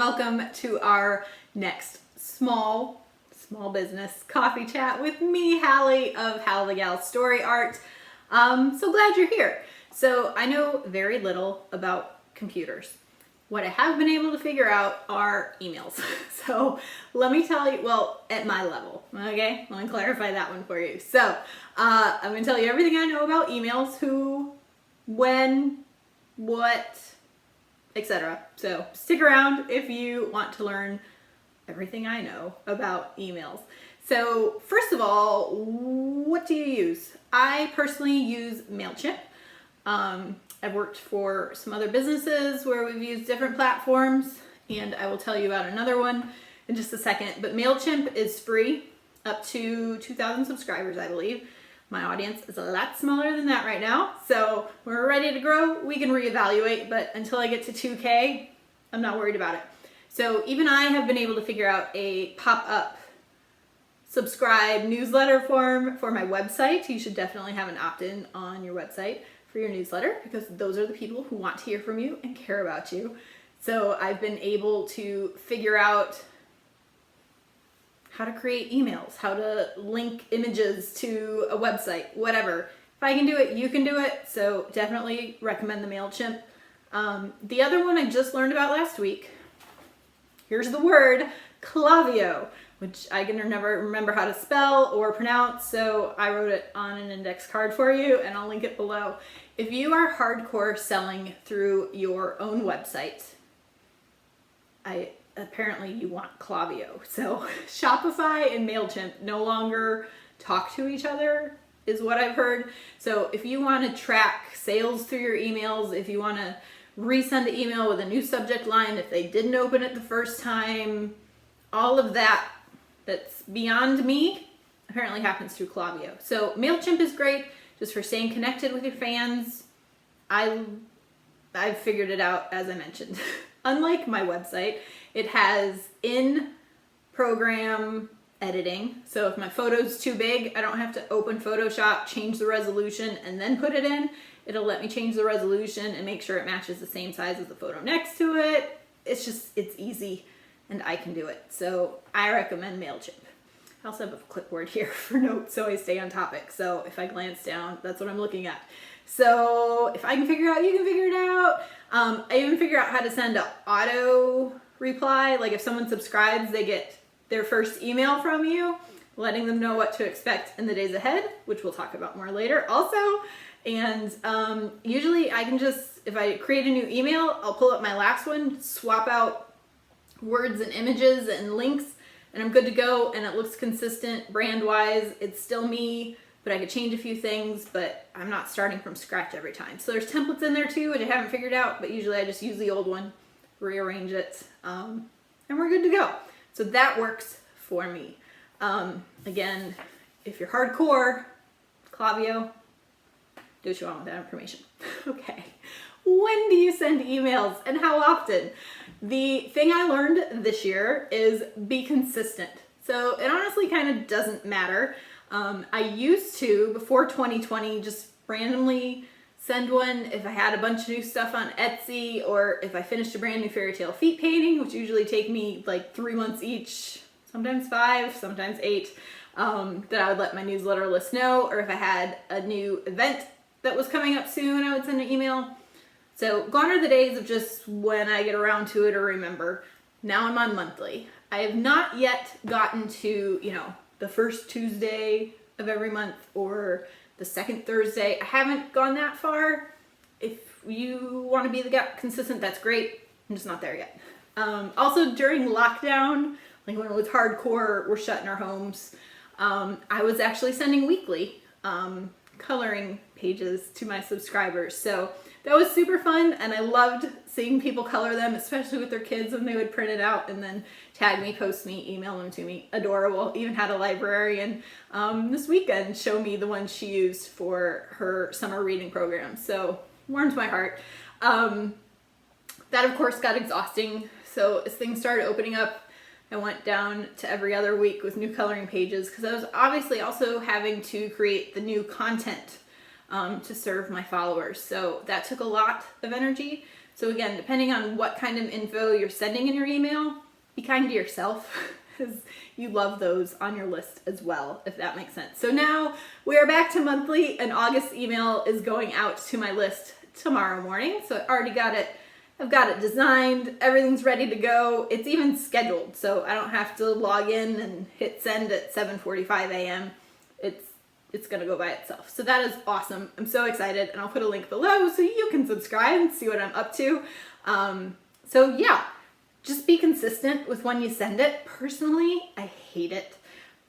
welcome to our next small business coffee chat with me, Hallie of halthegal Story Art. So glad you're here. So I know very little about computers. What I have been able to figure out are emails. So let me tell you, well, at my level, okay? Let me clarify that one for you. So I'm gonna tell you everything I know about emails, who, when, what, etc. So stick around if you want to learn everything I know about emails. So first of all, what do you use? I personally use MailChimp. I've worked for some other businesses where we've used different platforms, and I will tell you about another one in just a second. But MailChimp is free up to 2,000 subscribers, I believe. My audience is a lot smaller than that right now, so we're ready to grow. We can reevaluate, but until I get to 2K, I'm not worried about it. So even I have been able to figure out a pop-up subscribe newsletter form for my website. You should definitely have an opt-in on your website for your newsletter, because those are the people who want to hear from you and care about you. So I've been able to figure out how to create emails, how to link images to a website, whatever. If I can do it, you can do it. So definitely recommend the MailChimp. The other one I just learned about last week, here's the word, Klaviyo, which I can never remember how to spell or pronounce, so I wrote it on an index card for you, and I'll link it below. If you are hardcore selling through your own website, apparently you want Klaviyo. So Shopify and MailChimp no longer talk to each other, is what I've heard. So if you want to track sales through your emails, if you want to resend an email with a new subject line if they didn't open it the first time, all of that that's beyond me apparently happens through Klaviyo. So MailChimp is great just for staying connected with your fans. I've figured it out, as I mentioned. Unlike my website, it has in-program editing. So if my photo's too big, I don't have to open Photoshop, change the resolution, and then put it in. It'll let me change the resolution and make sure it matches the same size as the photo next to it. It's easy, and I can do it. So I recommend MailChimp. I also have a clipboard here for notes so I stay on topic. So if I glance down, that's what I'm looking at. So if I can figure it out, you can figure it out. I even figure out how to send an auto reply. Like if someone subscribes, they get their first email from you, letting them know what to expect in the days ahead, which we'll talk about more later also. And usually I can just, if I create a new email, I'll pull up my last one, swap out words and images and links, and I'm good to go, and it looks consistent brand-wise. It's still me, but I could change a few things, but I'm not starting from scratch every time. So there's templates in there too, which I haven't figured out, but usually I just use the old one, rearrange it, and we're good to go. So that works for me. Again, if you're hardcore, Klaviyo, do what you want with that information. Okay, when do you send emails and how often? The thing I learned this year is be consistent. So it honestly kind of doesn't matter. I used to, before 2020, just randomly send one if I had a bunch of new stuff on Etsy, or if I finished a brand new fairy tale feet painting, which usually take me like 3 months each, sometimes 5, sometimes 8, that I would let my newsletter list know, or if I had a new event that was coming up soon, I would send an email. So gone are the days of just when I get around to it or remember. Now I'm on monthly. I have not yet gotten to, the first Tuesday of every month or the second Thursday. I haven't gone that far. If you want to be consistent, that's great. I'm just not there yet. Also during lockdown, like when it was hardcore, we're shut in our homes, I was actually sending weekly coloring pages to my subscribers. So that was super fun, and I loved seeing people color them, especially with their kids when they would print it out and then tag me, post me, email them to me. Adorable. Even had a librarian this weekend show me the one she used for her summer reading program. So warmed my heart. That of course got exhausting. So as things started opening up, I went down to every other week with new coloring pages, because I was obviously also having to create the new content to serve my followers. So that took a lot of energy. So again, depending on what kind of info you're sending in your email, be kind to yourself because you love those on your list as well, if that makes sense. So now we are back to monthly, and August email is going out to my list tomorrow morning. So I already got it. I've got it designed. Everything's ready to go. It's even scheduled, so I don't have to log in and hit send at 7:45 a.m. It's gonna go by itself. So that is awesome. I'm so excited, and I'll put a link below so you can subscribe and see what I'm up to. So yeah, just be consistent with when you send it. Personally, I hate it.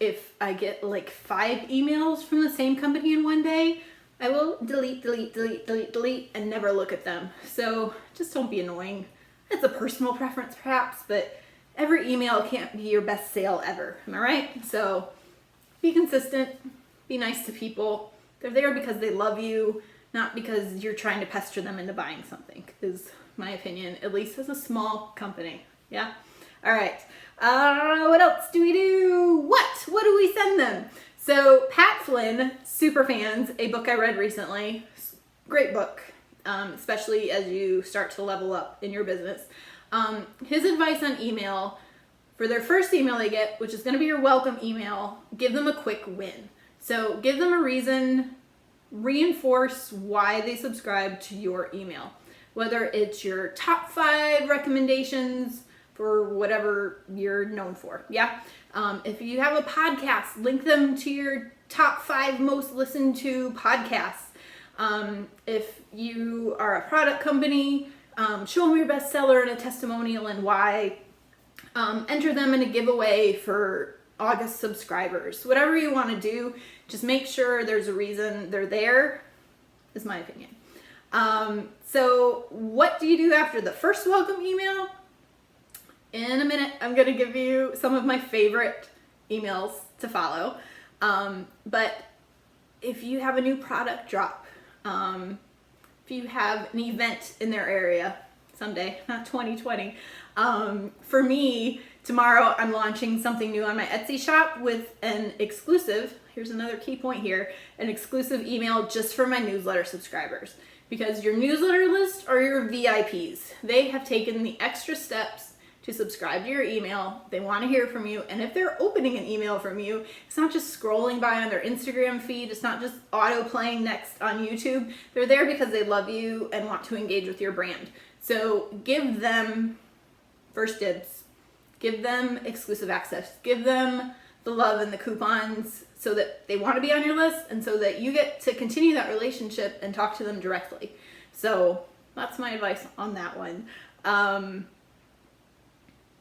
If I get like 5 emails from the same company in one day, I will delete, and never look at them. So just don't be annoying. It's a personal preference perhaps, but every email can't be your best sale ever. Am I right? So be consistent. Be nice to people. They're there because they love you, not because you're trying to pester them into buying something, is my opinion, at least as a small company. Yeah? All right. What else do we do? What do we send them? So Pat Flynn, Superfans, a book I read recently. Great book, especially as you start to level up in your business. His advice on email, for their first email they get, which is going to be your welcome email, give them a quick win. So give them a reason, reinforce why they subscribe to your email. Whether it's your top 5 recommendations for whatever you're known for. Yeah. If you have a podcast, link them to your top 5 most listened to podcasts. If you are a product company, show them your bestseller and a testimonial and why. Enter them in a giveaway for August subscribers. Whatever you want to do, just make sure there's a reason they're there, is my opinion. So what do you do after the first welcome email? In a minute, I'm going to give you some of my favorite emails to follow. But if you have a new product drop, if you have an event in their area someday, not 2020, for me, tomorrow I'm launching something new on my Etsy shop with an exclusive, here's another key point here, an exclusive email just for my newsletter subscribers. Because your newsletter list are your VIPs. They have taken the extra steps to subscribe to your email. They want to hear from you. And if they're opening an email from you, it's not just scrolling by on their Instagram feed. It's not just auto playing next on YouTube. They're there because they love you and want to engage with your brand. So give them first dibs. Give them exclusive access. Give them the love and the coupons so that they want to be on your list and so that you get to continue that relationship and talk to them directly. So that's my advice on that one.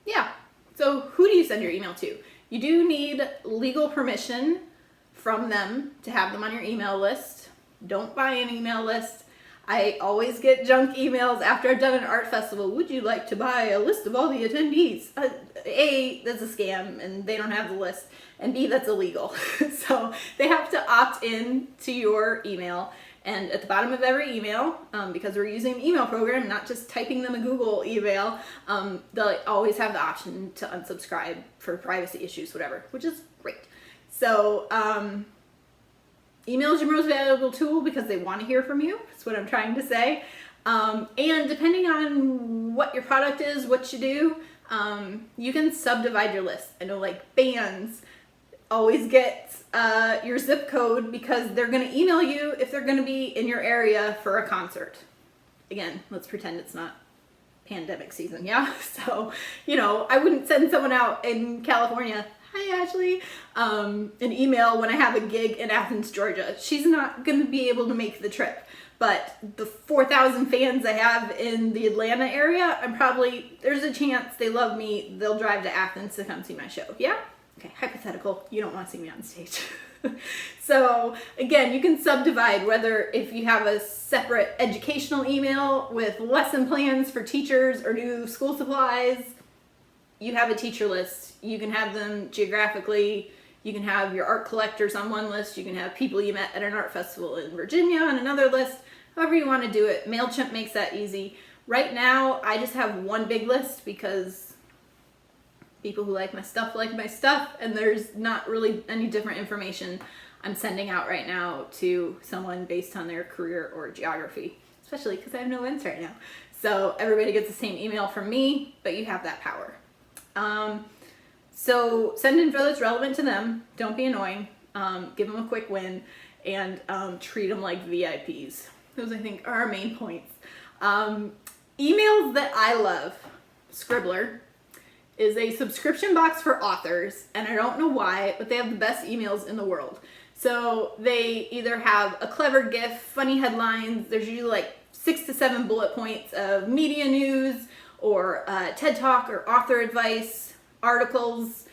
Yeah. So who do you send your email to? You do need legal permission from them to have them on your email list. Don't buy an email list. I always get junk emails after I've done an art festival. Would you like to buy a list of all the attendees? A, that's a scam and they don't have the list. And B, that's illegal. So they have to opt in to your email. And at the bottom of every email, because we're using an email program, not just typing them a Google email, they'll always have the option to unsubscribe for privacy issues, whatever, which is great. So email is your most valuable tool because they want to hear from you. That's what I'm trying to say. And depending on what your product is, what you do, you can subdivide your list. I know like bands always get your zip code because they're going to email you if they're going to be in your area for a concert. Again, let's pretend it's not pandemic season, yeah? So, you know, I wouldn't send someone out in California, hi Ashley, an email when I have a gig in Athens, Georgia. She's not going to be able to make the trip. But the 4,000 fans I have in the Atlanta area, there's a chance they love me. They'll drive to Athens to come see my show. Yeah? Okay, hypothetical. You don't want to see me on stage. So again, you can subdivide whether if you have a separate educational email with lesson plans for teachers or new school supplies, you have a teacher list. You can have them geographically. You can have your art collectors on one list. You can have people you met at an art festival in Virginia on another list. However you want to do it. MailChimp makes that easy. Right now, I just have one big list because people who like my stuff, and there's not really any different information I'm sending out right now to someone based on their career or geography, especially because I have no events right now. So everybody gets the same email from me, but you have that power. So send info that's relevant to them. Don't be annoying. Give them a quick win, and treat them like VIPs. Those, I think, are our main points. Emails that I love. Scribbler is a subscription box for authors, and I don't know why, but they have the best emails in the world. So they either have a clever GIF, funny headlines, there's usually like 6 to 7 bullet points of media news or TED Talk or author advice, articles,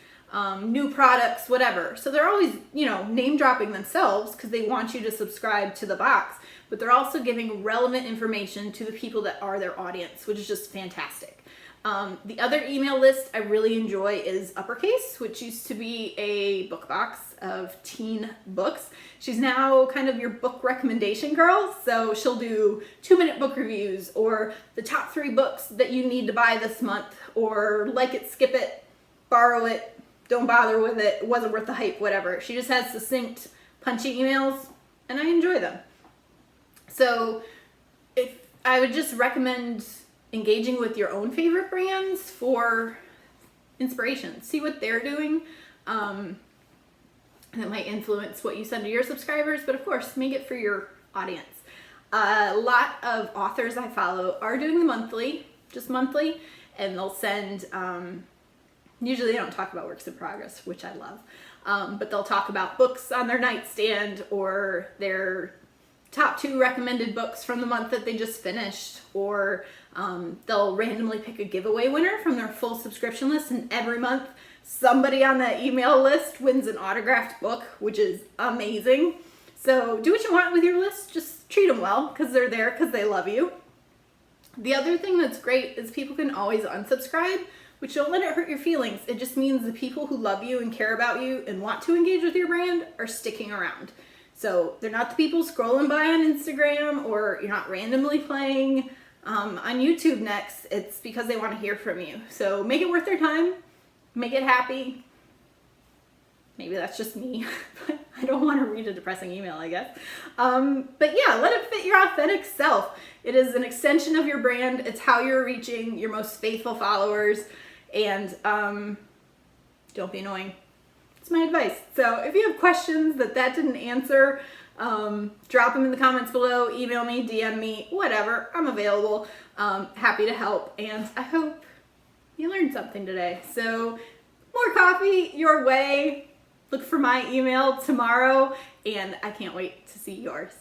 new products, whatever. So they're always, name dropping themselves because they want you to subscribe to the box, but they're also giving relevant information to the people that are their audience, which is just fantastic. The other email list I really enjoy is Uppercase, which used to be a book box of teen books. She's now kind of your book recommendation girl. So she'll do 2-minute book reviews, or the top 3 books that you need to buy this month, or like it, skip it, borrow it, don't bother with it, it wasn't worth the hype, whatever. She just has succinct, punchy emails, and I enjoy them. So if I would just recommend engaging with your own favorite brands for inspiration. See what they're doing. That might influence what you send to your subscribers, but of course, make it for your audience. A lot of authors I follow are doing the monthly, just monthly, and they'll send, usually they don't talk about works in progress, which I love, but they'll talk about books on their nightstand, or their top 2 recommended books from the month that they just finished, or they'll randomly pick a giveaway winner from their full subscription list, and every month somebody on that email list wins an autographed book, which is amazing. So do what you want with your list, just treat them well because they're there because they love you. The other thing that's great is people can always unsubscribe, which don't let it hurt your feelings. It just means the people who love you and care about you and want to engage with your brand are sticking around. So they're not the people scrolling by on Instagram, or you're not randomly playing on YouTube next. It's because they want to hear from you. So make it worth their time. Make it happy. Maybe that's just me. I don't want to read a depressing email, I guess. But yeah, let it fit your authentic self. It is an extension of your brand. It's how you're reaching your most faithful followers. And don't be annoying. It's my advice. So if you have questions that didn't answer, drop them in the comments below, email me, DM me, whatever. I'm available. Happy to help. And I hope you learned something today. So more coffee your way. Look for my email tomorrow, and I can't wait to see yours.